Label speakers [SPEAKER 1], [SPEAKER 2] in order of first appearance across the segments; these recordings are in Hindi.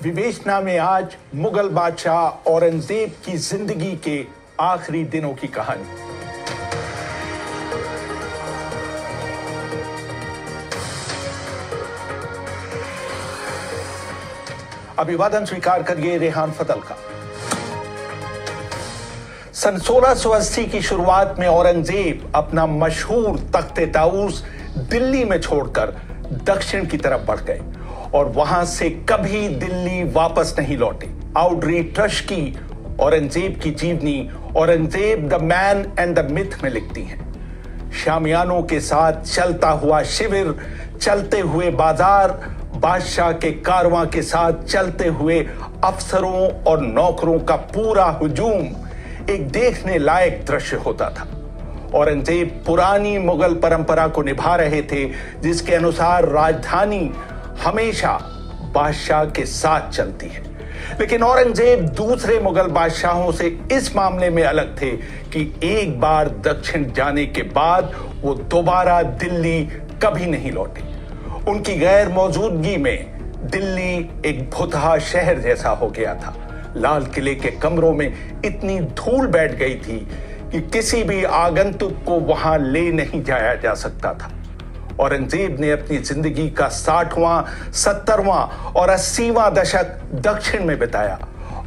[SPEAKER 1] विवेचना में आज मुगल बादशाह औरंगजेब की जिंदगी के आखिरी दिनों की कहानी। अभिवादन स्वीकार करिए रेहान फतल का। सन 1680 की शुरुआत में औरंगजेब अपना मशहूर तख्ते ताऊस दिल्ली में छोड़कर दक्षिण की तरफ बढ़ गए और वहां से कभी दिल्ली वापस नहीं लौटे। आउड्री ट्रश्की औरंगजेब की जीवनी Aurangzeb the man and the myth में लिखती हैं। शामियानों के साथ चलता हुआ शिविर, चलते हुए बाजार, बादशाह के कारवां के साथ चलते हुए अफसरों और नौकरों का पूरा हुजूम एक देखने लायक दृश्य होता था। औरंगजेब पुरानी मुगल परंपरा को निभा रहे थे, जिसके अनुसार राजधानी हमेशा बादशाह के साथ चलती है। लेकिन औरंगजेब दूसरे मुगल बादशाहों से इस मामले में अलग थे कि एक बार दक्षिण जाने के बाद वो दोबारा दिल्ली कभी नहीं लौटे। उनकी गैर मौजूदगी में दिल्ली एक भुतहा शहर जैसा हो गया था। लाल किले के कमरों में इतनी धूल बैठ गई थी कि किसी भी आगंतुक को वहां ले नहीं जाया जा सकता था। औरंगजेब ने अपनी जिंदगी का 60वां, 70वां और 80वां दशक दक्षिण में बिताया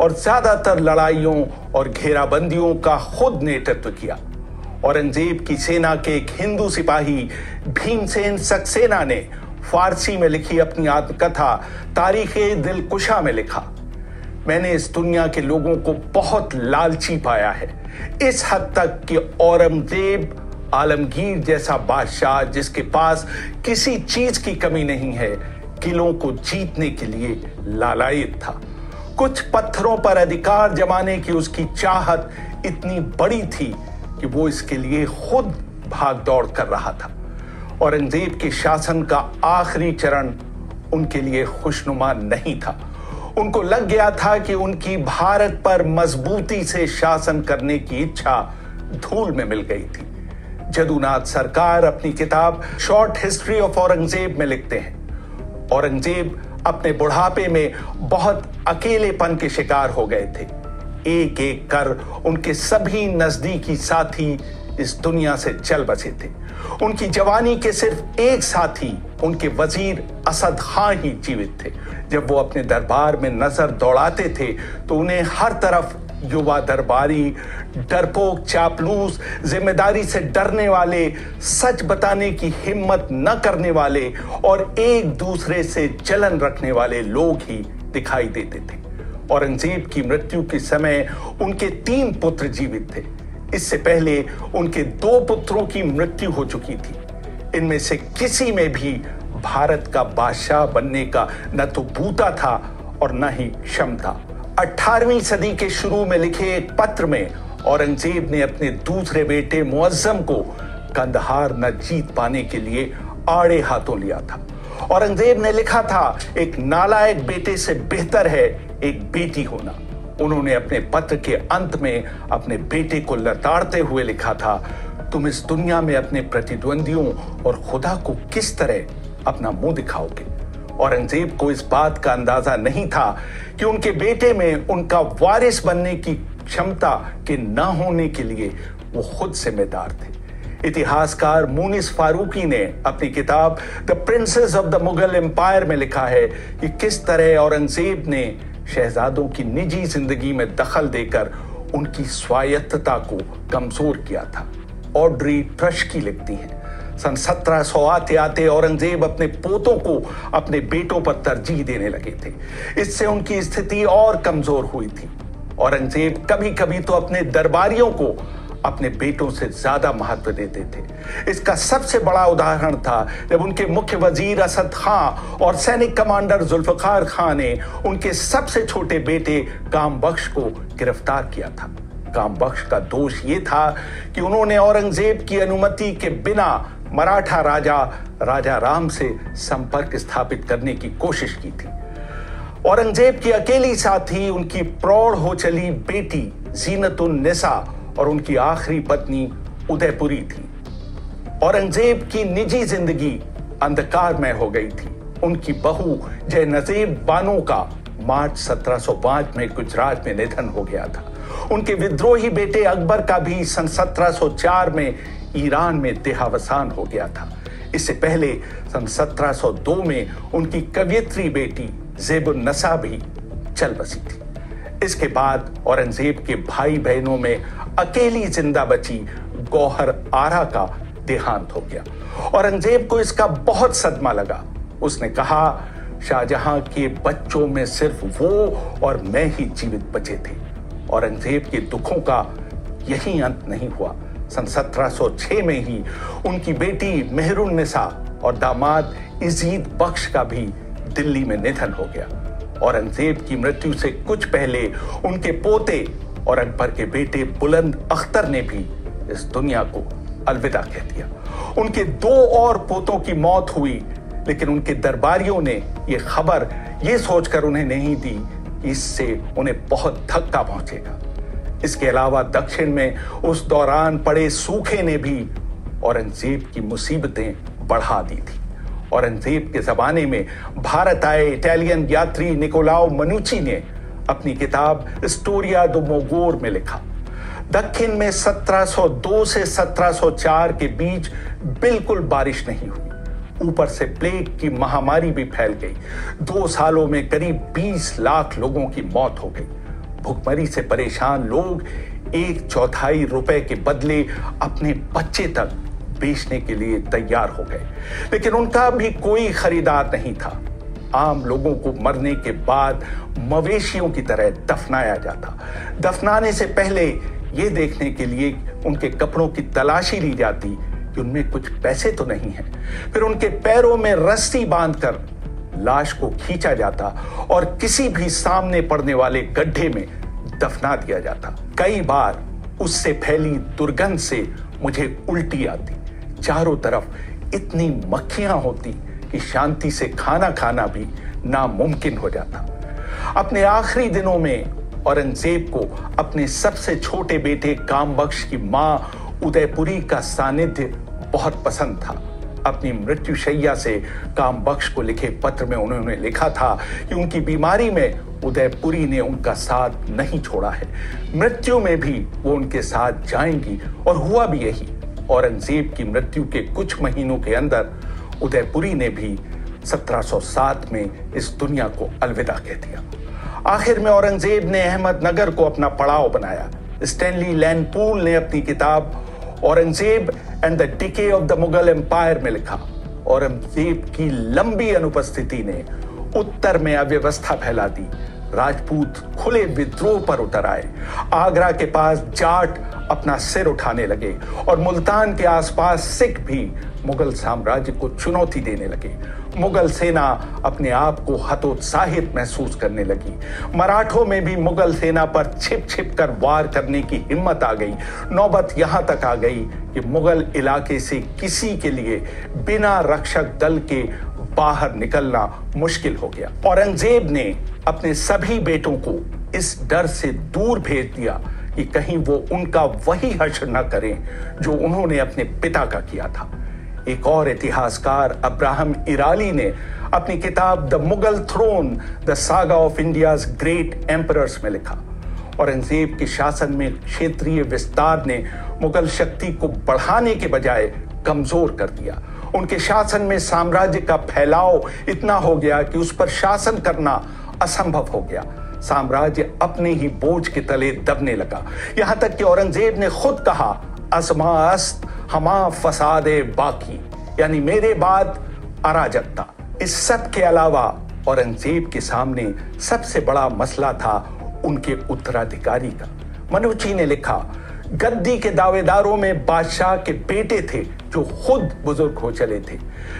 [SPEAKER 1] और ज्यादातर लड़ाइयों और घेराबंदियों का खुद नेतृत्व किया। औरंगजेब की सेना के एक हिंदू सिपाही भीमसेन सक्सेना ने फारसी में लिखी अपनी आत्मकथा तारीखे दिलकुशा में लिखा, मैंने इस दुनिया के लोगों को बहुत लालची पाया है, इस हद तक कि औरंगजेब आलमगीर जैसा बादशाह जिसके पास किसी चीज की कमी नहीं है, किलों को जीतने के लिए लालायित था। कुछ पत्थरों पर अधिकार जमाने की उसकी चाहत इतनी बड़ी थी कि वो इसके लिए खुद भाग दौड़ कर रहा था। औरंगजेब के शासन का आखिरी चरण उनके लिए खुशनुमा नहीं था। उनको लग गया था कि उनकी भारत पर मजबूती से शासन करने की इच्छा धूल में मिल गई थी। जदुनाथ सरकार अपनी किताब शॉर्ट हिस्ट्री ऑफ औरंगजेब में लिखते हैं, औरंगजेब अपने बुढ़ापे में बहुत अकेलेपन के शिकार हो गए थे। एक एक कर उनके सभी नजदीकी साथी इस दुनिया से चल बसे थे। उनकी जवानी के सिर्फ एक साथी उनके वजीर असद खां ही जीवित थे। जब वो अपने दरबार में नजर दौड़ाते थे तो उन्हें हर तरफ युवा दरबारी, डरपोक चापलूस, जिम्मेदारी से डरने वाले, सच बताने की हिम्मत न करने वाले और एक दूसरे से जलन रखने वाले लोग ही दिखाई देते थे। औरंगजेब की मृत्यु के समय उनके 3 पुत्र जीवित थे। इससे पहले उनके 2 पुत्रों की मृत्यु हो चुकी थी। इनमें से किसी में भी भारत का बादशाह बनने का न तो बूता था और न ही क्षमता। 18वीं सदी के शुरू में लिखे एक पत्र में औरंगजेब ने अपने दूसरे बेटे मुअज्जम को कंदहार न जीत पाने के लिए आड़े हाथों लिया था। औरंगजेब ने लिखा था, एक नालायक बेटे से बेहतर है एक बेटी होना। उन्होंने अपने पत्र के अंत में अपने बेटे को लताड़ते हुए लिखा था, तुम इस दुनिया में अपने प्रतिद्वंदियों और खुदा को किस तरह अपना मुंह दिखाओगे। औरंगजेब को इस बात का अंदाजा नहीं था कि उनके बेटे में उनका वारिस बनने की क्षमता के न होने के लिए वो खुद जिम्मेदार थे। इतिहासकार मुनिस फारूकी ने अपनी किताब the princess of the Mughal empire में लिखा है कि किस तरह औरंगजेब ने शहजादों की निजी जिंदगी में दखल देकर उनकी स्वायत्तता को कमजोर किया था। ऑड्री ट्रश्की लिखती हैं, सन 1700 आते आते औरंगजेब अपने पोतों को अपने बेटों पर तरजीह देने लगे थे। इससे उनकी स्थिति और कमजोर हुई थी। औरंगजेब कभी कभी तो अपने दरबारियों को अपने बेटों से ज्यादा महत्व देते थे। इसका सबसे बड़ा उदाहरण था जब उनके मुख्य वजीर असद खां और सैनिक कमांडर जुल्फकार खां ने उनके सबसे छोटे बेटे कामबख्श को गिरफ्तार किया था। कामबख्श का दोष यह था कि उन्होंने औरंगजेब की अनुमति के बिना मराठा राजा राम से संपर्क स्थापित करने की कोशिश की थी। औरंगजेब की अकेली साथी उनकी प्रौढ़ हो चली बेटी जीनतुन निसा और उनकी आखिरी पत्नी उदयपुरी थी। औरंगजेब की निजी जिंदगी अंधकारमय हो गई थी। उनकी बहू जयनज़ीब बानो का मार्च 1705 में गुजरात में निधन हो गया था। उनके विद्रोही बेटे अकबर का भी सन 1704 में ईरान में देहावसान हो गया था। इससे पहले सन 1702 में उनकी कवियत्री बेटी ज़ेबुन्नसा भी चल बसी थी। इसके बाद औरंगजेब के भाई बहनों में अकेली जिंदा बची गौहर आरा का देहांत हो गया। औरंगजेब को इसका बहुत सदमा लगा। उसने कहा, शाहजहां के बच्चों में सिर्फ वो और मैं ही जीवित बचे थे। औरंगजेब के दुखों का यही अंत नहीं हुआ। सन 1706 में ही उनकी बेटी मेहरुन्निसा और दामाद इजीद बख्श का भी दिल्ली में निधन हो गया। औरंगजेब की मृत्यु से कुछ पहले उनके पोते और अकबर के बेटे बुलंद अख्तर ने भी इस दुनिया को अलविदा कह दिया। उनके 2 और पोतों की मौत हुई, लेकिन उनके दरबारियों ने यह खबर यह सोचकर उन्हें नहीं दी कि इससे उन्हें बहुत धक्का पहुंचेगा। इसके अलावा दक्षिण में उस दौरान पड़े सूखे ने भी औरंगजेब की मुसीबतें बढ़ा दी थी। औरंगजेब के जमाने में भारत आए इटालियन यात्री निकोलाओ मनुची ने अपनी किताब स्टोरिया दो मोगोर में लिखा, दक्षिण में 1702 से 1704 के बीच बिल्कुल बारिश नहीं हुई। ऊपर से प्लेग की महामारी भी फैल गई। 2 सालों में करीब 20 लाख लोगों की मौत हो गई। भुखमरी से परेशान लोग 1/4 रुपए के बदले अपने बच्चे तक बेचने के लिए तैयार हो गए, लेकिन उनका भी कोई खरीदार नहीं था। आम लोगों को मरने के बाद मवेशियों की तरह दफनाया जाता। दफनाने से पहले यह देखने के लिए उनके कपड़ों की तलाशी ली जाती कि उनमें कुछ पैसे तो नहीं है। फिर उनके पैरों में रस्सी बांधकर लाश को खींचा जाता और किसी भी सामने पड़ने वाले गड्ढे में दफना दिया जाता। कई बार उससे फैली दुर्गंध से मुझे उल्टी आती। चारों तरफ इतनी मक्खियां होती कि शांति से खाना खाना भी नामुमकिन हो जाता। अपने आखिरी दिनों में औरंगजेब को अपने सबसे छोटे बेटे कामबख्श की मां उदयपुरी का सानिध्य बहुत पसंद था। अपनी मृत्युशैया से कामबख्श को लिखे पत्र में उन्होंने लिखा था कि उनकी बीमारी में उदयपुरी ने उनका साथ नहीं छोड़ा है, मृत्यु में भी वो उनके साथ जाएंगी। और हुआ भी यही। औरंगजेब की मृत्यु के कुछ महीनों के अंदर उदयपुरी ने भी 1707 में इस दुनिया को अलविदा कह दिया। आखिर में औरंगजेब ने अहमदनगर को अपना पड़ाव बनाया। स्टैनली लैंडपूल ने अपनी किताब Aurangzeb and the decay of the Mughal empire में लिखा, औरंगजेब की लंबी अनुपस्थिति ने उत्तर में अव्यवस्था फैला दी। राजपूत खुले विद्रोह पर उतर आए। आगरा के पास जाट अपना सिर उठाने लगे और मुल्तान के आसपास सिख भी मुगल साम्राज्य को चुनौती देने लगे। मुगल सेना अपने आप को हतोत्साहित महसूस करने लगी। मराठों में भी मुगल सेना पर छिप छिप कर वार करने की हिम्मत आ गई। नौबत यहां तक आ गई कि मुगल इलाके से किसी के लिए बिना रक्षक दल के बाहर निकलना मुश्किल हो गया। औरंगजेब ने अपने सभी बेटों को इस डर से दूर भेज दिया कि कहीं वो उनका वही हश्र न करें जो उन्होंने अपने पिता का किया था। एक और इतिहासकार अब्राहम इराली ने अपनी किताब the Mughal throne the saga of India's great emperors में लिखा, औरंगजेब के शासन में क्षेत्रीय विस्तार ने मुगल शक्ति को बढ़ाने के बजाय कमजोर कर दिया। उनके शासन में साम्राज्य का फैलाव इतना हो गया कि उस पर शासन करना असंभव हो गया। साम्राज्य अपने ही बोझ के तले दबने लगा। यहां तक कि औरंगजेब ने खुद कहा, असमा अस्त हमा फसादे बाकी, यानी मेरे बाद अराजकता। इस सब के अलावा औरंगजेब के सामने सबसे बड़ा मसला था उनके उत्तराधिकारी का। मनुची ने लिखा, गद्दी के दावेदारों में बादशाह के बेटे थे जो खुद बुजुर्ग हो चले थे।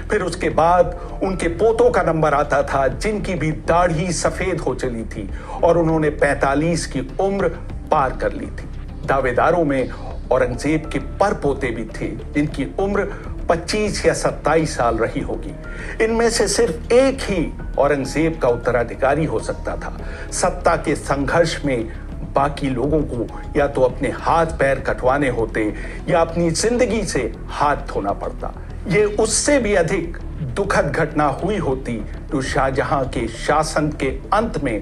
[SPEAKER 1] फिर उसके बाद उनके पोतों का नंबर आता था जिनकी भी दाढ़ी सफेद हो चली थी और उन्होंने 45 की उम्र पार कर ली थी। दावेदारों में औरंगजेब के पर पोते भी थे जिनकी उम्र 25 या 27 साल रही होगी। इनमें से सिर्फ एक ही औरंगजेब का उत्तराधिकारी हो सकता था। सत्ता के संघर्ष में बाकी लोगों को या तो अपने हाथ पैर कटवाने होते या अपनी जिंदगी से हाथ धोना पड़ता। ये उससे भी अधिक दुखद घटना हुई होती जो शाहजहां के शासन के अंत में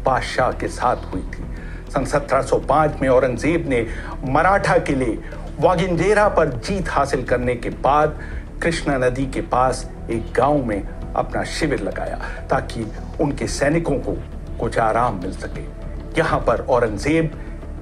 [SPEAKER 1] बादशाह के साथ हुई थी। सन 1705 में औरंगजेब ने मराठा किले वागिंडेरा पर जीत हासिल करने के बाद कृष्णा नदी के पास एक गांव में अपना शिविर लगाया ताकि उनके सैनिकों को कुछ आराम मिल सके। यहां पर औरंगजेब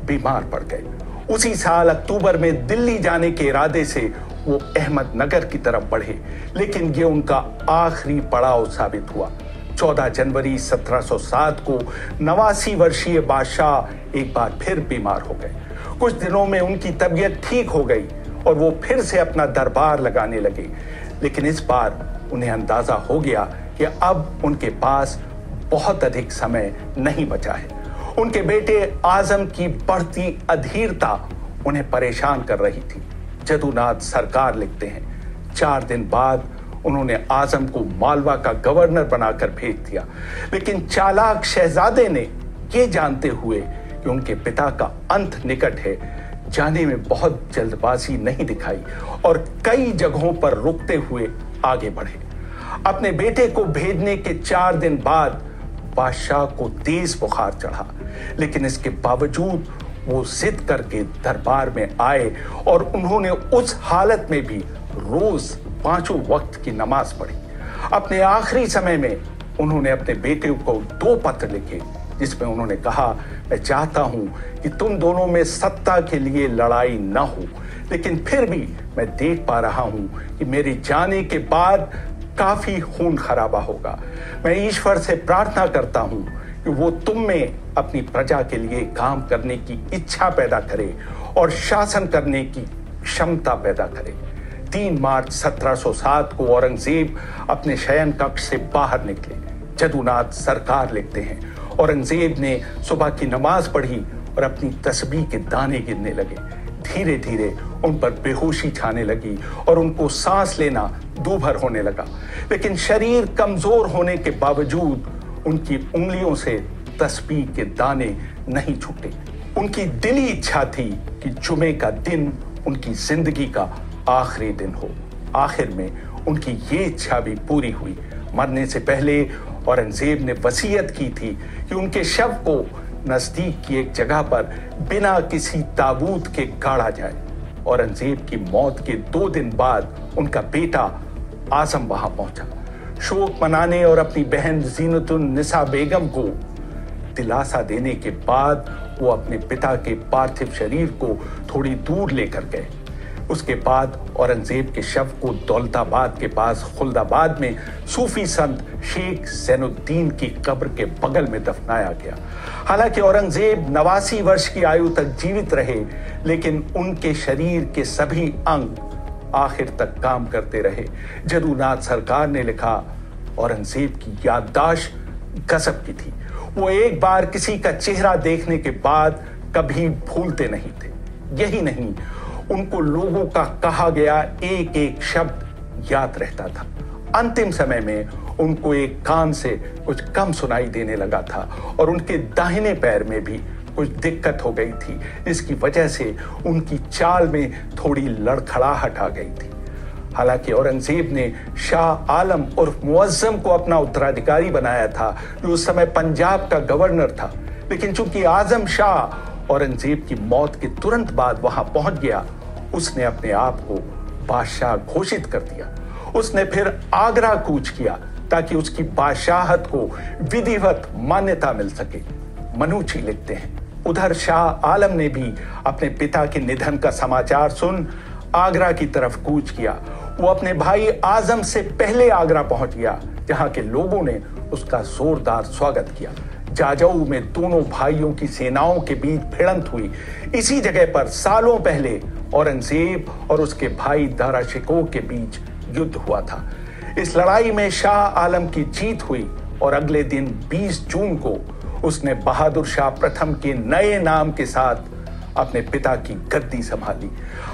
[SPEAKER 1] बीमार पड़ गए। उसी साल अक्टूबर में दिल्ली जाने के इरादे से वो अहमदनगर की तरफ बढ़े, लेकिन ये उनका आखिरी पड़ाव साबित हुआ। 14 जनवरी 1707 को 89 वर्षीय बादशाह एक बार फिर बीमार हो गए। कुछ दिनों में उनकी तबीयत ठीक हो गई और वो फिर से अपना दरबार लगाने लगे, लेकिन इस बार उन्हें अंदाजा हो गया कि अब उनके पास बहुत अधिक समय नहीं बचा है। उनके बेटे आजम की बढ़ती अधीरता उन्हें परेशान कर रही थी। जदुनाथ सरकार लिखते हैं, 4 दिन बाद उन्होंने आजम को मालवा का गवर्नर बनाकर भेज दिया, लेकिन चालाक शहजादे ने ये जानते हुए कि उनके पिता का अंत निकट है, जाने में बहुत जल्दबाजी नहीं दिखाई और कई जगहों पर रुकते हुए आगे बढ़े। अपने बेटे को भेजने के 4 दिन बाद बादशाह को तेज बुखार चढ़ा, लेकिन इसके बावजूद वो जिद करके दरबार में आए और उन्होंने उस हालत में भी रोज 5 वक्त की नमाज पढ़ी। अपने आखिरी समय में उन्होंने अपने बेटे को 2 पत्र लिखे, जिसमें उन्होंने कहा, मैं चाहता हूं कि तुम दोनों में सत्ता के लिए लड़ाई न हो, लेकिन फिर भी मैं देख पा रहा हूं कि मेरे जाने के बाद काफी खून खराबा होगा। मैं ईश्वर से प्रार्थना करता हूं कि वो तुम में अपनी प्रजा के लिए काम करने की इच्छा पैदा करे और शासन करने की क्षमता पैदा करे। 3 मार्च 1707 को औरंगजेब अपने शयन कक्ष से बाहर निकले। जदुनाथ सरकार लिखते हैं, औरंगजेब ने सुबह की नमाज पढ़ी और अपनी तस्बीह के दाने गिनने लगे। धीरे धीरे उन पर बेहोशी छाने लगी और उनको सांस लेना दूभर होने लगा, लेकिन शरीर कमजोर होने के बावजूद उनकी उंगलियों से तस्बीह के दाने नहीं छूटे। उनकी दिली इच्छा थी कि जुमे का दिन उनकी जिंदगी का आखिरी दिन हो। आखिर में उनकी ये इच्छा भी पूरी हुई। मरने से पहले औरंगजेब ने वसीयत की थी कि उनके शव को नजदीक की एक जगह पर बिना किसी ताबूत के गाड़ा जाए। औरंगजेब की मौत के 2 दिन बाद उनका बेटा आजम वहां पहुंचा। शोक मनाने और अपनी बहन जीनतुन निसा बेगम को दिलासा देने के बाद वो अपने पिता के पार्थिव शरीर को थोड़ी दूर लेकर गए। उसके बाद औरंगजेब के शव को दौलताबाद के पास खुल्दाबाद में सूफी संत शेख जैनुद्दीन की कब्र के बगल में दफनाया गया। हालांकि औरंगजेब 89 वर्ष की आयु तक जीवित रहे, लेकिन उनके शरीर के सभी अंग आखिर तक काम करते रहे। जदुनाथ सरकार ने लिखा, औरंगजेब की याददाश्त गजब की थी। वो एक बार किसी का चेहरा देखने के बाद कभी भूलते नहीं थे। यही नहीं, उनको लोगों का कहा गया एक एक शब्द याद रहता था। अंतिम समय में उनको एक कान से कुछ कम सुनाई देने लगा था और उनके दाहिने पैर में भी कुछ दिक्कत हो गई थी, जिसकी वजह से उनकी चाल में थोड़ी लड़खड़ाहट आ गई थी। हालांकि औरंगजेब ने शाह आलम उर्फ मुअज्जम को अपना उत्तराधिकारी बनाया था, जो उस समय पंजाब का गवर्नर था, लेकिन चूंकि आजम शाह औरंगजेब की मौत के तुरंत बाद वहां पहुंच गया, उसने अपने आप को बादशाह घोषित कर दिया। उसने फिर आगरा कूच किया ताकि उसकी बादशाहत को विधिवत मान्यता मिल सके। मनुची लिखते हैं, उधर शाह आलम ने भी अपने पिता के निधन का समाचार सुन आगरा की तरफ कूच किया। वो अपने भाई आजम से पहले आगरा पहुंच गया, जहां के लोगों ने उसका जोरदार स्वागत किया। जाजऊ में दोनों भाइयों की सेनाओं के बीच भिड़ंत हुई। इसी जगह पर सालों पहले औरंगजेब और उसके भाई दारा शिकोह के बीच युद्ध हुआ था। इस लड़ाई में शाह आलम की जीत हुई और अगले दिन 20 जून को उसने बहादुर शाह प्रथम के नए नाम के साथ अपने पिता की गद्दी संभाली।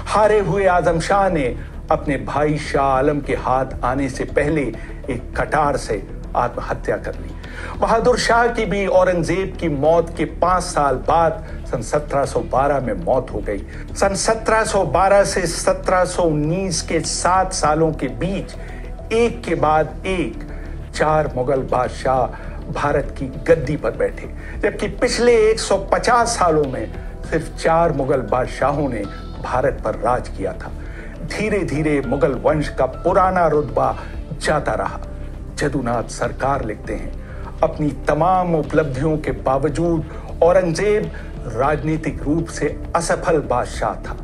[SPEAKER 1] हारे हुए आजम शाह ने अपने भाई शाह आलम के हाथ आने से पहले एक कटार से आत्महत्या कर ली। बहादुर शाह की भी औरंगजेब की मौत के 5 साल बाद सन 1712 में मौत हो गई। सन 1712 से 1719 के 7 सालों के बीच एक के बाद एक 4 मुगल बादशाह भारत की गद्दी पर बैठे, जबकि पिछले 150 सालों में सिर्फ 4 मुगल बादशाहों ने भारत पर राज किया था। धीरे धीरे मुगल वंश का पुराना रुतबा जाता रहा। जदुनाथ सरकार लिखते हैं, अपनी तमाम उपलब्धियों के बावजूद औरंगजेब राजनीतिक रूप से असफल बादशाह था।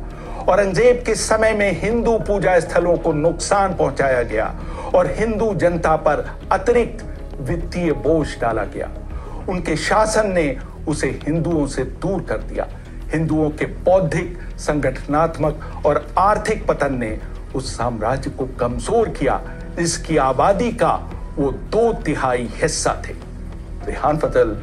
[SPEAKER 1] औरंगजेब के समय में हिंदू पूजा स्थलों को नुकसान पहुंचाया गया और हिंदू जनता पर अतिरिक्त वित्तीय बोझ डाला गया। उनके शासन ने उसे हिंदुओं से दूर कर दिया। हिंदुओं के बौद्धिक, संगठनात्मक और आर्थिक पतन ने उस साम्राज्य को कमजोर किया जिसकी आबादी का वो 2/3 हिस्सा थे। रेहान फजल।